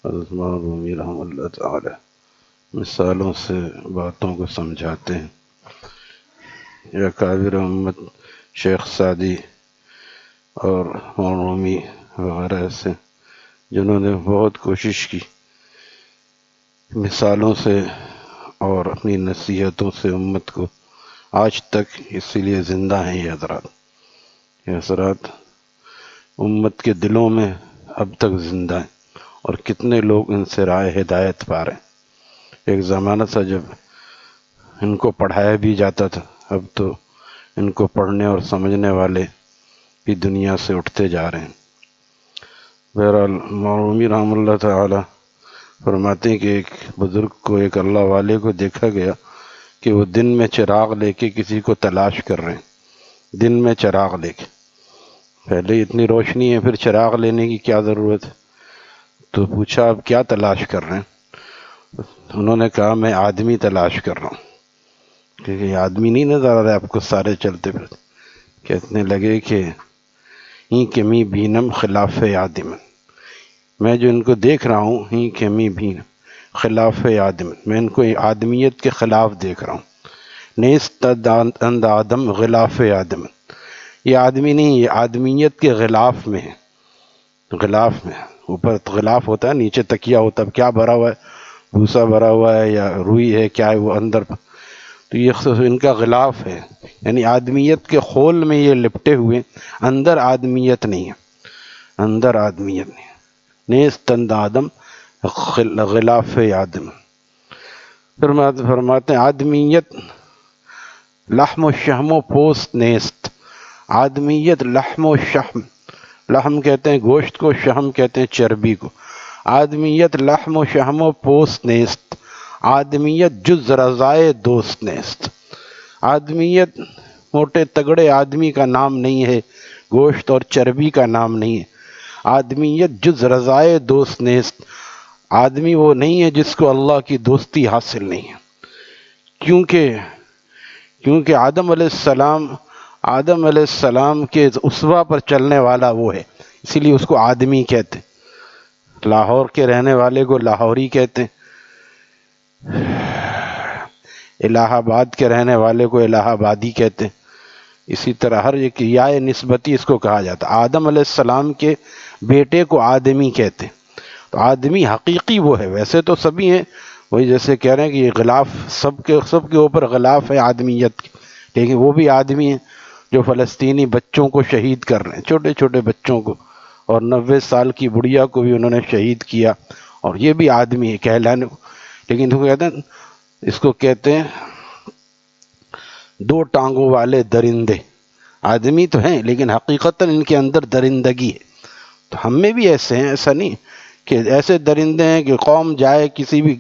حضرت مولانا رومی رحمۃ اللہ تعالی مثالوں سے باتوں کو سمجھاتے ہیں. یا کابر امت شیخ سعدی اور مولانا رومی وغیرہ سے جنہوں نے بہت کوشش کی مثالوں سے اور اپنی نصیحتوں سے امت کو آج تک اسی لیے زندہ ہیں. یہ حضرات امت کے دلوں میں اب تک زندہ ہیں اور کتنے لوگ ان سے رائے ہدایت پا رہے ہیں. ایک زمانہ تھا جب ان کو پڑھایا بھی جاتا تھا، اب تو ان کو پڑھنے اور سمجھنے والے بھی دنیا سے اٹھتے جا رہے ہیں. بہرحال مولانا رومی رحمۃ اللہ تعالی فرماتے ہیں کہ ایک بزرگ کو، ایک اللہ والے کو دیکھا گیا کہ وہ دن میں چراغ لے کے کسی کو تلاش کر رہے ہیں. دن میں چراغ لے کے، پہلے اتنی روشنی ہے پھر چراغ لینے کی کیا ضرورت ہے؟ تو پوچھا آپ کیا تلاش کر رہے ہیں؟ انہوں نے کہا میں آدمی تلاش کر رہا ہوں. کہ یہ آدمی نہیں نظر آ رہا ہے آپ کو سارے چلتے پھرتے؟ کہنے لگے کہ ہی کمی بینم خلاف آدم، میں جو ان کو دیکھ رہا ہوں ہی کمی بینم خلاف آدم، میں ان کو آدمیت کے خلاف دیکھ رہا ہوں. نیست اند آدم غلاف آدم، یہ آدمی نہیں، یہ آدمیت کے غلاف میں ہے. غلاف میں، اوپر غلاف ہوتا ہے نیچے تکیہ ہوتا ہے، کیا بھرا ہوا ہے؟ بھوسا بھرا ہوا ہے یا روئی ہے، کیا ہے وہ اندر؟ تو یہ ان کا غلاف ہے، یعنی آدمیت کے خول میں یہ لپٹے ہوئے، اندر آدمیت نہیں ہے. اندر آدمیت نہیں ہے. نیست اند آدم غلاف آدم. فرماتے ہیں آدمیت لحم و شحم و پوست نیست. آدمیت لحم و شحم، لحم کہتے ہیں گوشت کو، شحم کہتے ہیں چربی کو. آدمیت لحم و شحم و پوست نیست، آدمیت جز رضائے دوست نیست. آدمیت موٹے تگڑے آدمی کا نام نہیں ہے، گوشت اور چربی کا نام نہیں ہے. آدمیت جز رضائے دوست نیست، آدمی وہ نہیں ہے جس کو اللہ کی دوستی حاصل نہیں ہے. کیونکہ آدم علیہ السلام کے اسوہ پر چلنے والا وہ ہے، اسی لیے اس کو آدمی کہتے ہیں. لاہور کے رہنے والے کو لاہوری کہتے ہیں، الہ آباد کے رہنے والے کو الہ آبادی کہتے ہیں. اسی طرح ہر ایک یائے نسبتی اس کو کہا جاتا. آدم علیہ السلام کے بیٹے کو آدمی کہتے ہیں. تو آدمی حقیقی وہ ہے، ویسے تو سبھی ہیں، وہی جیسے کہہ رہے ہیں کہ یہ غلاف سب کے اوپر غلاف ہے آدمیت کے، لیکن وہ بھی آدمی ہیں جو فلسطینی بچوں کو شہید کر رہے ہیں، چھوٹے چھوٹے بچوں کو، اور 90 سال کی بڑھیا کو بھی انہوں نے شہید کیا، اور یہ بھی آدمی ہے کہلانے کو. لیکن اس کو کہتے ہیں دو ٹانگوں والے درندے. آدمی تو ہیں لیکن حقیقتاً ان کے اندر درندگی ہے. تو ہم میں بھی ایسے ہیں، ایسا نہیں کہ ایسے درندے ہیں کہ قوم جائے کسی بھی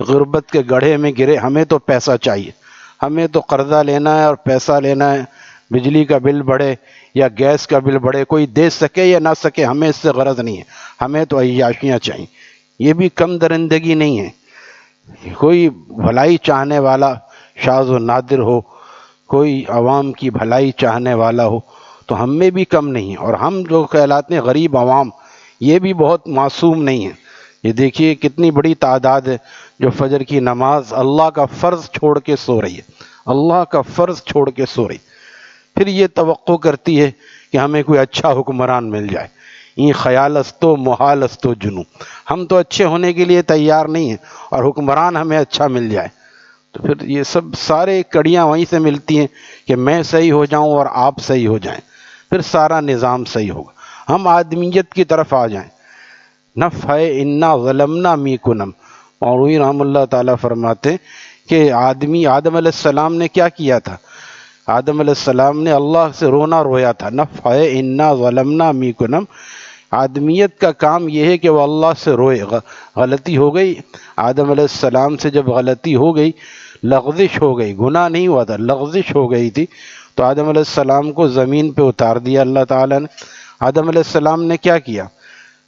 غربت کے گڑھے میں گرے، ہمیں تو پیسہ چاہیے، ہمیں تو قرضہ لینا ہے اور پیسہ لینا ہے، بجلی کا بل بڑھے یا گیس کا بل بڑھے، کوئی دے سکے یا نہ سکے ہمیں اس سے غرض نہیں ہے، ہمیں تو عیاشیاں چاہیے. یہ بھی کم درندگی نہیں ہے. کوئی بھلائی چاہنے والا شاذ و نادر ہو، کوئی عوام کی بھلائی چاہنے والا ہو تو ہم میں بھی کم نہیں ہے. اور ہم جو کہلاتے ہیں غریب عوام، یہ بھی بہت معصوم نہیں ہے. یہ دیکھیے کتنی بڑی تعداد ہے جو فجر کی نماز اللہ کا فرض چھوڑ کے سو رہی ہے، اللہ کا فرض چھوڑ کے سو رہی، پھر یہ توقع کرتی ہے کہ ہمیں کوئی اچھا حکمران مل جائے. یہ خیال استو محال استو جنو، ہم تو اچھے ہونے کے لیے تیار نہیں ہیں اور حکمران ہمیں اچھا مل جائے. تو پھر یہ سب سارے کڑیاں وہیں سے ملتی ہیں کہ میں صحیح ہو جاؤں اور آپ صحیح ہو جائیں، پھر سارا نظام صحیح ہوگا. ہم آدمیت کی طرف آ جائیں. نفع انا ظلمنا میکنم. مولوی رحم اللہ تعالیٰ فرماتے کہ آدم علیہ السلام نے کیا کیا تھا؟ آدم علیہ السلام نے اللہ سے رونا رویا تھا. نفع انا ظلمنا میکنم، آدمیت کا کام یہ ہے کہ وہ اللہ سے روئے. غلطی ہو گئی آدم علیہ السلام سے، جب غلطی ہو گئی، لغزش ہو گئی، گناہ نہیں ہوا تھا، لغزش ہو گئی تھی، تو آدم علیہ السلام کو زمین پہ اتار دیا اللہ تعالیٰ نے. آدم علیہ السلام نے کیا کیا؟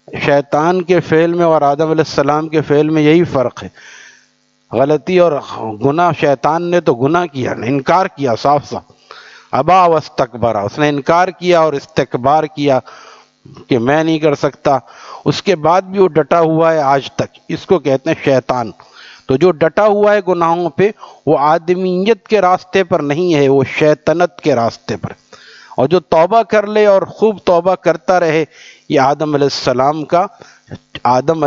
شیطان کے فعل میں اور آدم علیہ السلام کے فعل میں یہی فرق ہے. غلطی اور گناہ، شیطان نے تو گناہ کیا، انکار کیا صاف صاف، ابا واستکبر، اس نے انکار کیا اور استکبار کیا کہ میں نہیں کر سکتا. اس کے بعد بھی وہ ڈٹا ہوا ہے آج تک، اس کو کہتے ہیں شیطان۔ تو جو ڈٹا ہوا ہے گناہوں پہ وہ آدمیت کے راستے پر نہیں ہے، وہ شیطنت کے راستے پر۔ اور جو توبہ کر لے اور خوب توبہ کرتا رہے، یہ آدم علیہ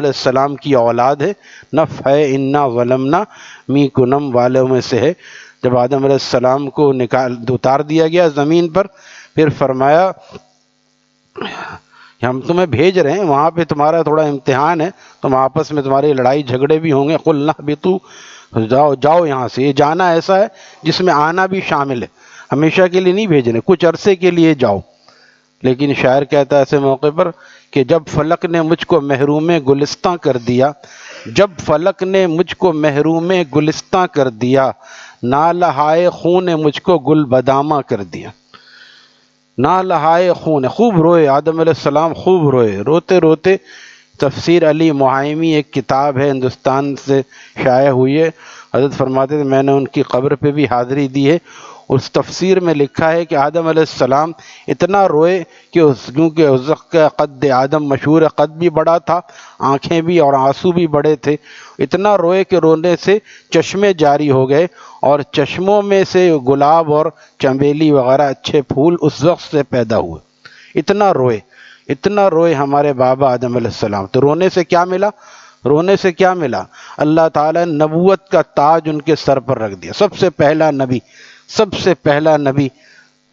السلام کی اولاد ہے، نف ہے انا ظلمنا میکنم والوں میں سے ہے۔ جب آدم علیہ السلام کو اتار دیا گیا زمین پر، پھر فرمایا ہم تمہیں بھیج رہے ہیں، وہاں پہ تمہارا تھوڑا امتحان ہے، تم آپس میں تمہاری لڑائی جھگڑے بھی ہوں گے، قُلْنَا اهْبِطُوا، جاؤ یہاں سے۔ یہ جانا ایسا ہے جس میں آنا بھی شامل ہے، ہمیشہ کے لیے نہیں بھیجنے، کچھ عرصے کے لیے جاؤ۔ لیکن شاعر کہتا ہے ایسے موقع پر کہ جب فلک نے مجھ کو محروم گلستاں کر دیا، جب فلک نے مجھ کو محروم گلستاں کر دیا، نالہائے خون نے مجھ کو گل بداماں کر دیا۔ نالہائے خون، خوب روئے آدم علیہ السلام، خوب روئے، روتے روتے۔ تفسیر علی محائمی ایک کتاب ہے، ہندوستان سے شائع ہوئی ہے، حضرت فرماتے تھے میں نے ان کی قبر پہ بھی حاضری دی ہے۔ اس تفسیر میں لکھا ہے کہ آدم علیہ السلام اتنا روئے کہ کیونکہ اس وقت کا قد آدم مشہور ہے، قد بھی بڑا تھا، آنکھیں بھی اور آنسو بھی بڑے تھے، اتنا روئے کہ رونے سے چشمے جاری ہو گئے، اور چشموں میں سے گلاب اور چنبیلی وغیرہ اچھے پھول اس وقت سے پیدا ہوئے۔ اتنا روئے ہمارے بابا آدم علیہ السلام۔ تو رونے سے کیا ملا؟ رونے سے کیا ملا؟ اللہ تعالیٰ نے نبوت کا تاج ان کے سر پر رکھ دیا، سب سے پہلا نبی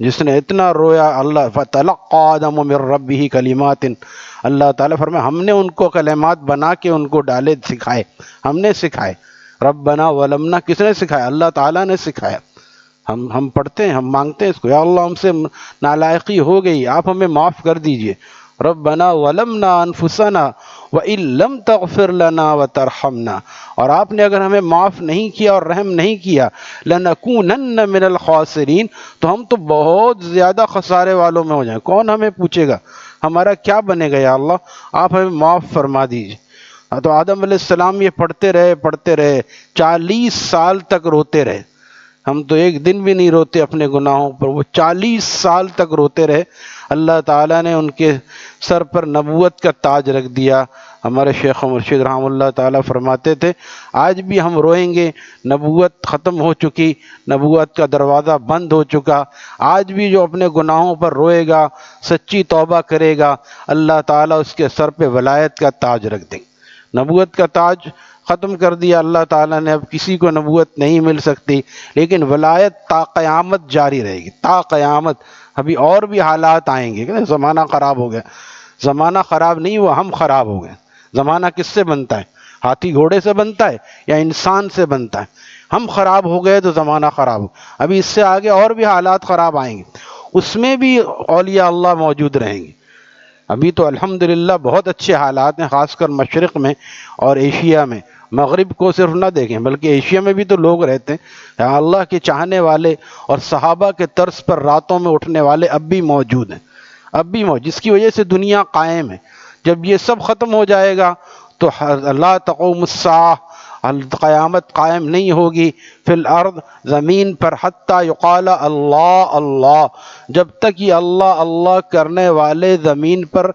جس نے اتنا رویا۔ اللہ فَتَلَقَّى آدَمُ مِن رَبِّهِ كَلِمَاتٍ، اللہ تعالیٰ فرمائے ہم نے ان کو کلمات بنا کے ان کو ڈالے، سکھائے، ہم نے سکھائے۔ ربنا ولمنا کس نے سکھایا؟ اللہ تعالیٰ نے سکھایا۔ ہم پڑھتے ہیں، ہم مانگتے ہیں اس کو، یا اللہ ہم سے نالائقی ہو گئی، آپ ہمیں معاف کر دیجئے۔ ربنا ولمنا انفسنا وان لم تغفر لنا وترحمنا، اور آپ نے اگر ہمیں معاف نہیں کیا اور رحم نہیں کیا، لنکونن من الخاسرین، تو ہم تو بہت زیادہ خسارے والوں میں ہو جائیں۔ کون ہمیں پوچھے گا ہمارا کیا بنے گا؟ یا اللہ آپ ہمیں معاف فرما دیجئے۔ تو آدم علیہ السلام یہ پڑھتے رہے 40 سال تک روتے رہے۔ ہم تو ایک دن بھی نہیں روتے اپنے گناہوں پر، وہ 40 سال تک روتے رہے۔ اللہ تعالیٰ نے ان کے سر پر نبوت کا تاج رکھ دیا۔ ہمارے شیخ مرشد رحمہ اللہ تعالیٰ فرماتے تھے آج بھی ہم روئیں گے، نبوت ختم ہو چکی، نبوت کا دروازہ بند ہو چکا۔ آج بھی جو اپنے گناہوں پر روئے گا، سچی توبہ کرے گا، اللہ تعالیٰ اس کے سر پہ ولایت کا تاج رکھ دیں گے۔ نبوت کا تاج ختم کر دیا اللہ تعالیٰ نے، اب کسی کو نبوت نہیں مل سکتی، لیکن ولایت تا قیامت جاری رہے گی، تا قیامت۔ ابھی اور بھی حالات آئیں گے کہ زمانہ خراب ہو گیا، زمانہ خراب نہیں ہوا، ہم خراب ہو گئے۔ زمانہ کس سے بنتا ہے؟ ہاتھی گھوڑے سے بنتا ہے یا انسان سے بنتا ہے؟ ہم خراب ہو گئے تو زمانہ خراب ہو۔ ابھی اس سے آگے اور بھی حالات خراب آئیں گے، اس میں بھی اولیاء اللہ موجود رہیں گے۔ ابھی تو الحمدللہ بہت اچھے حالات ہیں، خاص کر مشرق میں اور ایشیا میں۔ مغرب کو صرف نہ دیکھیں بلکہ ایشیا میں بھی تو لوگ رہتے ہیں اللہ کے چاہنے والے اور صحابہ کے طرز پر راتوں میں اٹھنے والے اب بھی موجود ہیں، اب بھی موجود، جس کی وجہ سے دنیا قائم ہے۔ جب یہ سب ختم ہو جائے گا تو لا تقوم الساعہ، قیامت قائم نہیں ہوگی فی الارض، زمین پر، حتی یقال اللہ اللہ، جب تک یہ اللہ اللہ کرنے والے زمین پر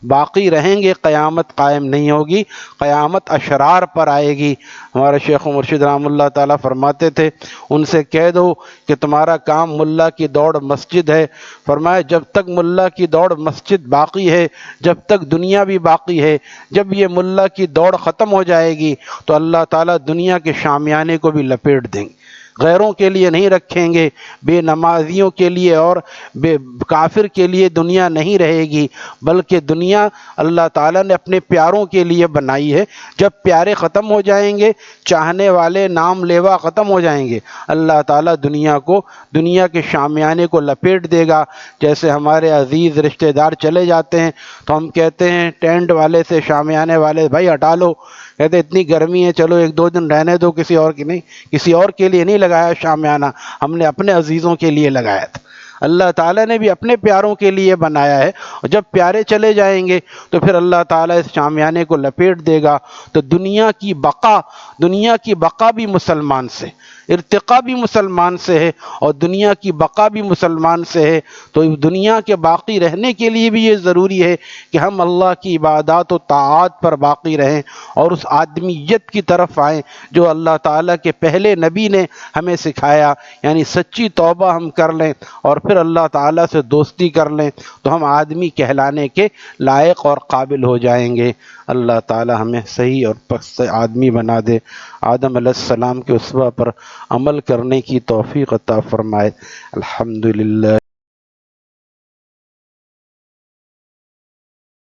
باقی رہیں گے قیامت قائم نہیں ہوگی، قیامت اشرار پر آئے گی۔ ہمارے شیخ و مرشد رحمہ اللہ تعالیٰ فرماتے تھے ان سے کہہ دو کہ تمہارا کام ملا کی دوڑ مسجد ہے۔ فرمایا جب تک ملا کی دوڑ مسجد باقی ہے، جب تک دنیا بھی باقی ہے، جب یہ ملا کی دوڑ ختم ہو جائے گی تو اللہ تعالیٰ دنیا کے شامیانے کو بھی لپیٹ دیں گے، غیروں کے لیے نہیں رکھیں گے، بے نمازیوں کے لیے اور بے کافر کے لیے دنیا نہیں رہے گی، بلکہ دنیا اللہ تعالیٰ نے اپنے پیاروں کے لیے بنائی ہے۔ جب پیارے ختم ہو جائیں گے، چاہنے والے نام لیوا ختم ہو جائیں گے، اللہ تعالیٰ دنیا کے شامیانے کو لپیٹ دے گا۔ جیسے ہمارے عزیز رشتہ دار چلے جاتے ہیں تو ہم کہتے ہیں ٹینٹ والے سے، شامیانے والے، بھائی ہٹا لو، کہتے اتنی گرمی ہے چلو ایک دو دن رہنے دو، کسی اور کی نہیں، کسی اور کے لیے نہیں لگایا شامیانہ، ہم نے اپنے عزیزوں کے لیے لگایا تھا۔ اللہ تعالیٰ نے بھی اپنے پیاروں کے لیے بنایا ہے، اور جب پیارے چلے جائیں گے تو پھر اللہ تعالیٰ اس شامیانے کو لپیٹ دے گا۔ تو دنیا کی بقا بھی مسلمان سے، ارتقاء بھی مسلمان سے ہے اور دنیا کی بقا بھی مسلمان سے ہے۔ تو دنیا کے باقی رہنے کے لیے بھی یہ ضروری ہے کہ ہم اللہ کی عبادات و طاعات پر باقی رہیں اور اس آدمیت کی طرف آئیں جو اللہ تعالیٰ کے پہلے نبی نے ہمیں سکھایا، یعنی سچی توبہ ہم کر لیں اور پھر اللہ تعالیٰ سے دوستی کر لیں تو ہم آدمی کہلانے کے لائق اور قابل ہو جائیں گے۔ اللہ تعالیٰ ہمیں صحیح اور پختہ آدمی بنا دے، آدم علیہ السلام کے اسوہ پر عمل کرنے کی توفیق عطا فرمائے۔ الحمدللہ۔